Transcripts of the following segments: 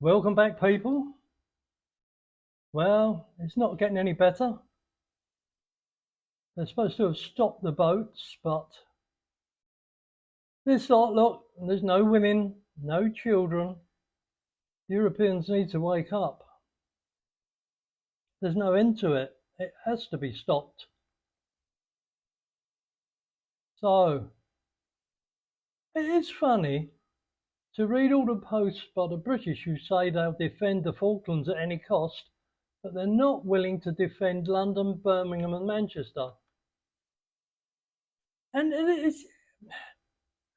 Welcome back, people. Well, it's not getting any better. They're supposed to have stopped the boats, but this lot, look, there's no women, no children. Europeans need to wake up. There's no end to it. It has to be stopped. So, it is funny to read all the posts by the British who say they'll defend the Falklands at any cost, but they're not willing to defend London, Birmingham, and Manchester. And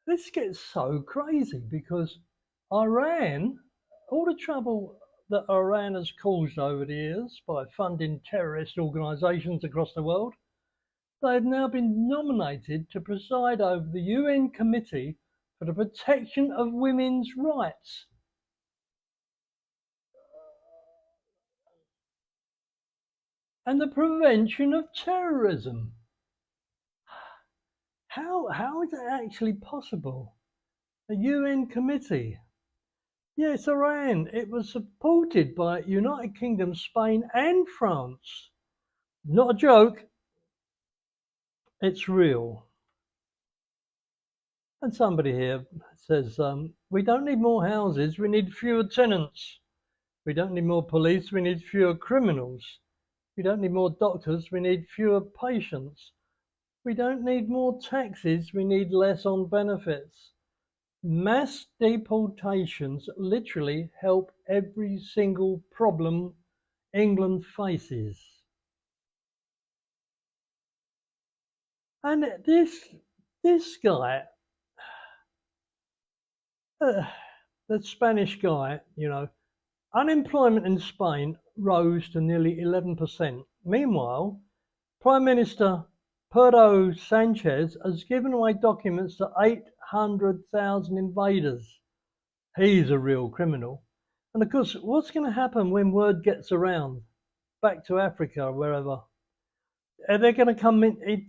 this gets so crazy because Iran, all the trouble that Iran has caused over the years by funding terrorist organisations across the world, they've now been nominated to preside over the UN Committee for the Protection of Women's Rights. And the prevention of terrorism. How is it actually possible? A UN committee? Yes, Iran. It was supported by United Kingdom, Spain, and France. Not a joke. It's real. And somebody here says, we don't need more houses, we need fewer tenants. We don't need more police, we need fewer criminals. We don't need more doctors, we need fewer patients. We don't need more taxes, we need less on benefits. Mass deportations literally help every single problem England faces. And this guy, the Spanish guy, unemployment in Spain rose to nearly 11%. Meanwhile, Prime Minister Pedro Sanchez has given away documents to 800,000 invaders. He's a real criminal. And of course, what's going to happen when word gets around back to Africa or wherever? Are they going to come in?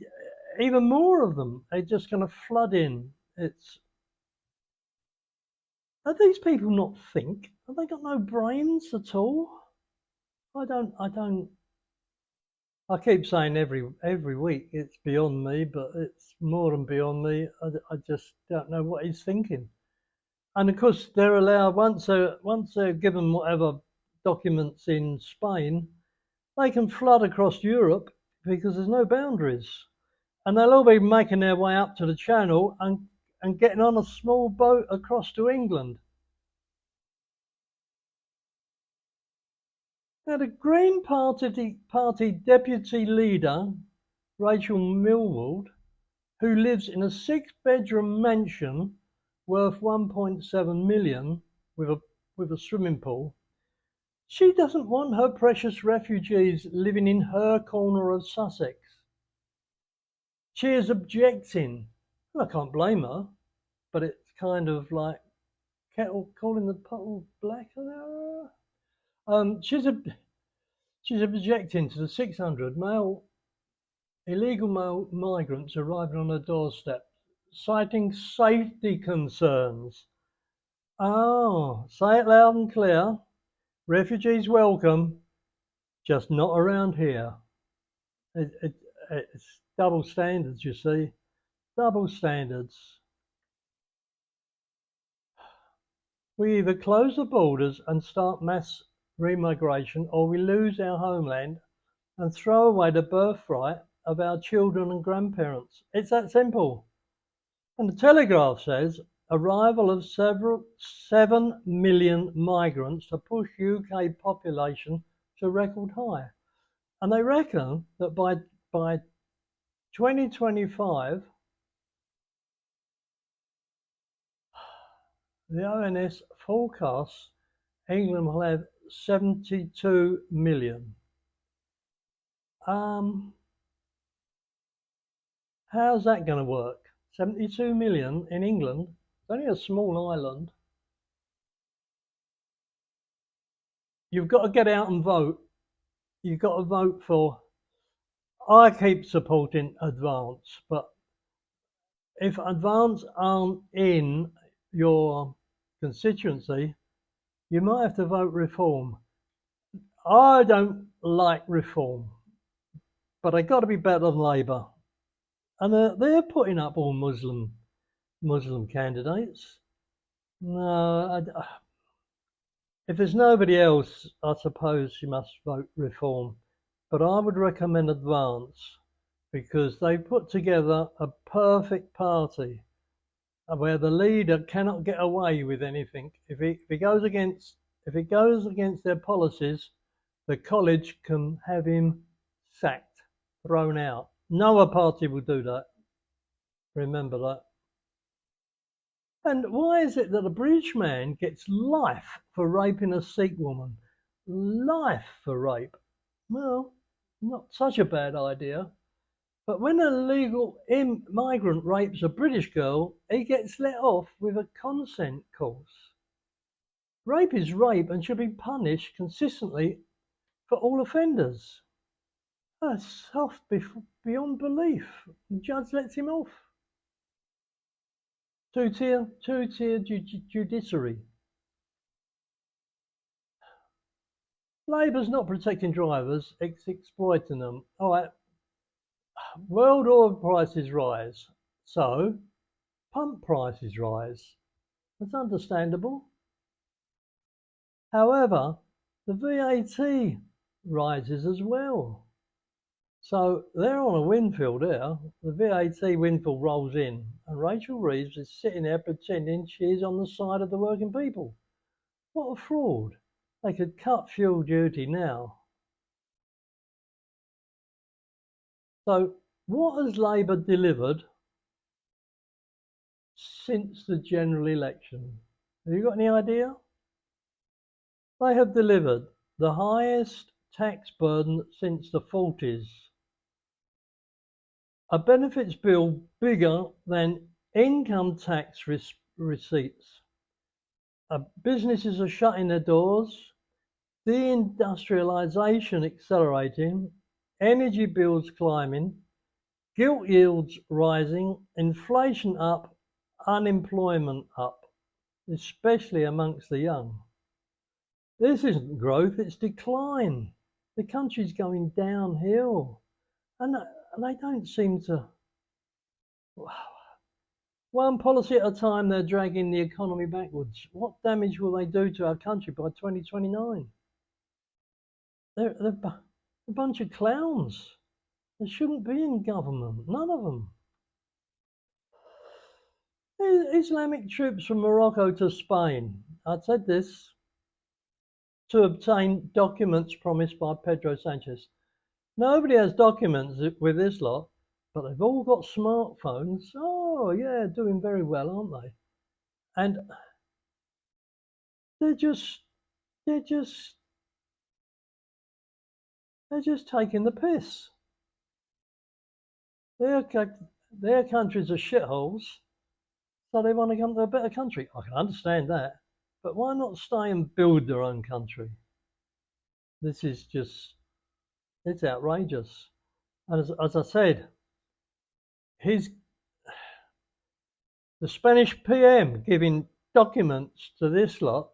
Even more of them. They're just going to flood in. Are these people not think? Have they got no brains at all? I don't. I keep saying every week it's beyond me, but it's more than beyond me. I just don't know what he's thinking. And of course, they're allowed once they're given whatever documents in Spain, they can flood across Europe because there's no boundaries, and they'll all be making their way up to the Channel and getting on a small boat across to England. Now, the Green Party deputy leader, Rachel Millward, who lives in a six-bedroom mansion worth 1.7 million with a swimming pool, she doesn't want her precious refugees living in her corner of Sussex. She is objecting. And I can't blame her, but it's kind of like kettle calling the kettle black. Um, she's a, she's objecting to the 600 illegal male migrants arriving on her doorstep, citing safety concerns. Oh, say it loud and clear. Refugees welcome, just not around here. It's double standards, you see. Double standards. We either close the borders and start mass remigration, or we lose our homeland and throw away the birthright of our children and grandparents. It's that simple. And the Telegraph says arrival of 7 million migrants to push UK population to record high. And they reckon that by 2025, the ONS forecasts England will have 72 million. How's that going to work? 72 million in England? It's only a small island. You've got to get out and vote. You've got to vote for. I keep supporting Advance, but if Advance aren't in your constituency, you might have to vote reform. I don't like reform, but they got to be better than Labour. And they're putting up all Muslim candidates. No, if there's nobody else, I suppose you must vote reform. But I would recommend Advance because they put together a perfect party where the leader cannot get away with anything. If it goes against their policies, the college can have him sacked, thrown out. No other party will do that. Remember that. And why is it that a British man gets life for raping a Sikh woman? Life for rape. Well, not such a bad idea. But when a legal migrant rapes a British girl, he gets let off with a consent course. Rape is rape and should be punished consistently for all offenders. That's soft beyond belief. The judge lets him off. Two-tier judiciary. Labour's not protecting drivers, it's exploiting them. All right, world oil prices rise, so pump prices rise. That's understandable. However, the VAT rises as well. So they're on a windfall there. The VAT windfall rolls in, and Rachel Reeves is sitting there pretending she's on the side of the working people. What a fraud. They could cut fuel duty now. So what has Labour delivered since the general election? Have you got any idea? They have delivered the highest tax burden since the 40s. A benefits bill bigger than income tax receipts. Businesses are shutting their doors, deindustrialisation accelerating, energy bills climbing, gilt yields rising, inflation up, unemployment up, especially amongst the young. This isn't growth, it's decline. The country's going downhill. And they don't seem to. One policy at a time, they're dragging the economy backwards. What damage will they do to our country by 2029? They're a bunch of clowns. They shouldn't be in government, none of them. Islamic troops from Morocco to Spain. I said this to obtain documents promised by Pedro Sanchez. Nobody has documents with this lot, but they've all got smartphones. Oh yeah, doing very well, aren't they? And they're just taking the piss. Their countries are shitholes, so they want to come to a better country. I can understand that, but why not stay and build their own country? This is it's outrageous. And as I said, the Spanish PM giving documents to this lot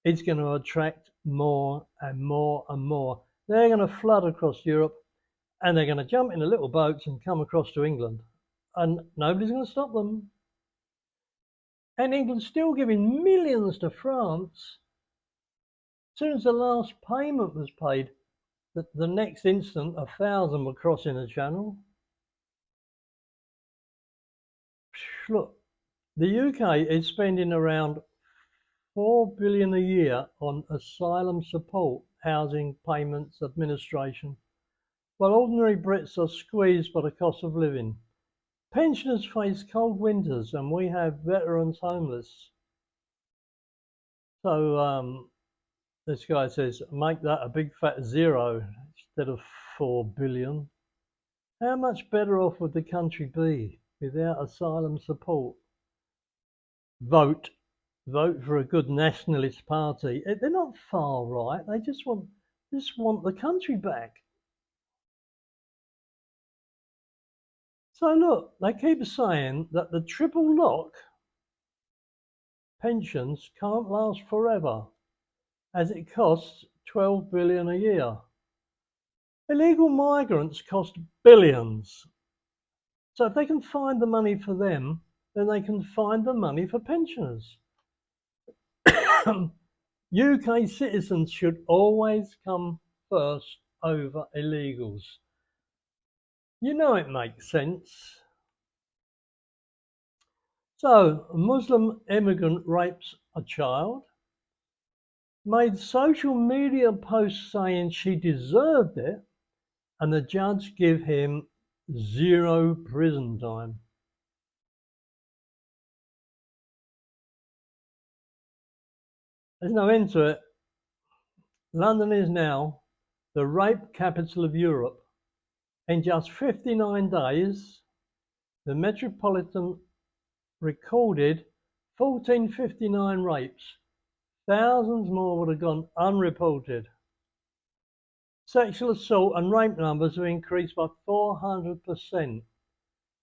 is going to attract more and more and more. They're going to flood across Europe and they're going to jump into little boats and come across to England. And nobody's going to stop them. And England's still giving millions to France. As soon as the last payment was paid, the next instant, 1,000 were crossing the channel. Look, the UK is spending around 4 billion a year on asylum support, housing, payments, administration, while ordinary Brits are squeezed by the cost of living. Pensioners face cold winters and we have veterans homeless. So this guy says, make that a big fat zero instead of 4 billion. How much better off would the country be without asylum support? Vote for a good nationalist party. They're not far right. They just want the country back. So look, they keep saying that the triple lock pensions can't last forever. as it costs 12 billion a year. Illegal migrants cost billions. So if they can find the money for them, then they can find the money for pensioners. UK citizens should always come first over illegals. You know it makes sense. So, a Muslim immigrant rapes a child, made social media posts saying she deserved it, and the judge give him 0 prison time. There's no end to it. London is now the rape capital of Europe. In just 59 days, the Metropolitan recorded 1,459 rapes. Thousands more would have gone unreported. Sexual assault and rape numbers have increased by 400%.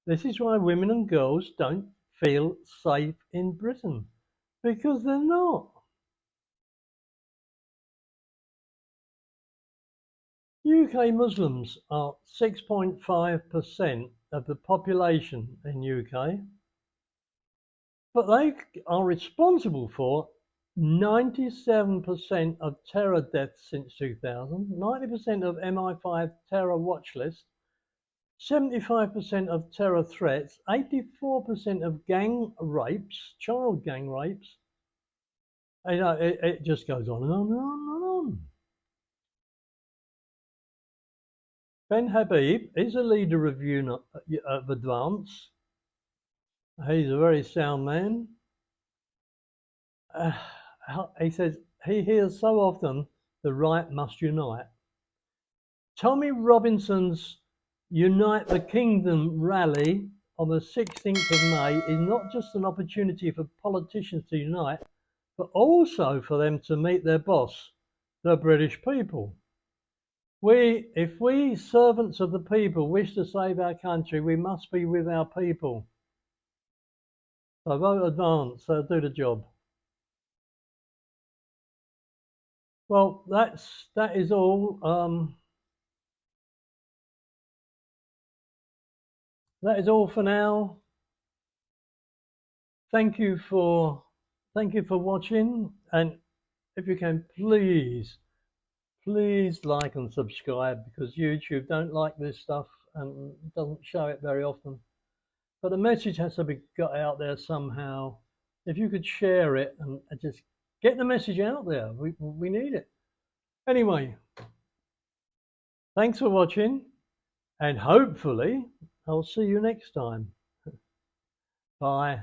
This is why women and girls don't feel safe in Britain, because they're not. UK Muslims are 6.5% of the population in UK, but they are responsible for 97% of terror deaths since 2000, 90% of MI5 terror watch list, 75% of terror threats, 84% of gang rapes, child gang rapes. You know, it just goes on and on and on and on. Ben Habib is a leader of Advance. He's a very sound man. He says he hears so often the right must unite. Tommy Robinson's Unite the Kingdom rally on the 16th of May is not just an opportunity for politicians to unite, but also for them to meet their boss, the British people. If we, servants of the people, wish to save our country, we must be with our people. So vote Advance, so do the job. Well, that is all. That is all for now. Thank you for watching, and if you can, please like and subscribe, because YouTube don't like this stuff and doesn't show it very often. But the message has to be got out there somehow. If you could share it and just get the message out there, we need it. Anyway, thanks for watching, and hopefully I'll see you next time. Bye.